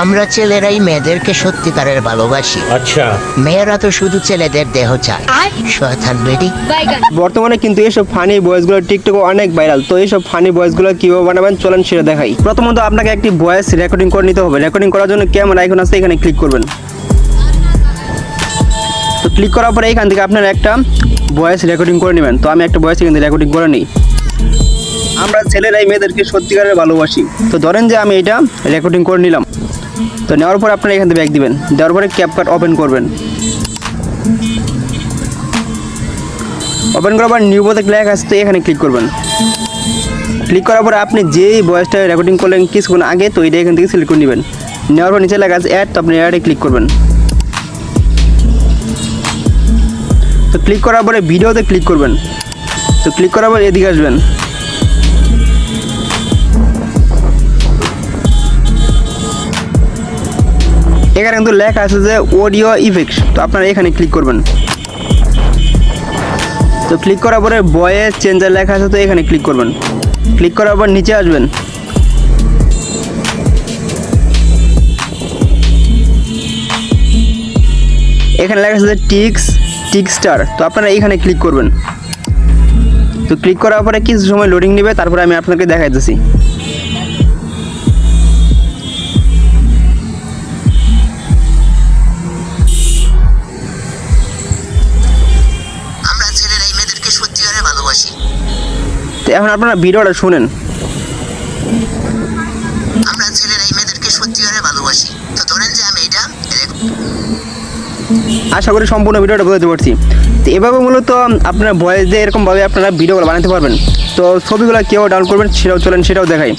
আমরা ছেলেরাই মেয়েদেরকে সত্যিকারের ভালোবাসি। अच्छा মেয়েরা তো শুধু ছেলেদের দেহ চায়। শয়তান বেডি। বর্তমানে কিন্তু এইসব ফানি ভয়েসগুলো টিকটকে অনেক ভাইরাল। তো এইসব ফানি ভয়েসগুলো কিভাবে বানাবেন চলেন সেটা দেখাই। প্রথমত আপনাকে একটি ভয়েস রেকর্ডিং করে নিতে হবে। রেকর্ডিং করার জন্য ক্যামেরা আইকন আছে, এখানে ক্লিক করবেন। তো ক্লিক করার পরে এখান থেকে আপনারা একটা ভয়েস রেকর্ডিং করে নেবেন। তো আমি একটা ভয়েস এখান থেকে রেকর্ডিং করে নিই। আমরা ছেলেরাই মেয়েদেরকে সত্যিকারের ভালোবাসি। তো ধরেন যে আমি এটা রেকর্ডিং করে নিলাম। তো নেওয়ার পরে আপনারা এখান থেকে ব্যাক দিবেন। দেওয়ার পরে ক্যাপকাট ওপেন করবেন। ওপেন করার পর নিউ বোতে লেখা আছে, তো এখানে ক্লিক করবেন। ক্লিক করার পরে আপনি যেই ভয়েসটা রেকর্ডিং করলেন কিছুক্ষণ আগে, তো এটা এখান থেকে সিলেক্ট করে নেবেন। নেওয়ার পর নিচে লেখা আছে অ্যাড, তো আপনি অ্যাডে ক্লিক করবেন। তো ক্লিক করার পরে ভিডিওতে ক্লিক করবেন। তো ক্লিক করার পর এদিকে আসবেন। এখানে কিন্তু লেখা আছে যে অডিও ইফেক্টস, তো আপনারা এখানে ক্লিক করবেন। তো ক্লিক করার পরে ভয়েস চেঞ্জার লেখা আছে, তো এখানে ক্লিক করবেন। ক্লিক করার পর নিচে আসবেন। এখানে লেখা আছে যে টিকস্টার, তো আপনারা এখানে ক্লিক করবেন। তো ক্লিক করার পরে কিছু সময় লোডিং নেবে, তারপরে আমি আপনাকে দেখাইতেছি। আমরা ছেলেরাই মেয়েদেরকে সত্যিকারের ভালোবাসি। তো এখন আপনারা ভিডিওটা শুনেন। আমরা ছেলেরাই মেয়েদেরকে সত্যিকারের ভালোবাসি। তো ধরেন যে আমি এটা আশা করি সম্পূর্ণ ভিডিওটা বুঝতে পারছি। তো এভাবে মূলত আপনার ভয়েস দিয়ে এরকমভাবে আপনারা ভিডিওগুলো বানাতে পারবেন। তো ছবিগুলো কেউ ডাউনলোড করবেন সেটাও চলেন সেটাও দেখাই।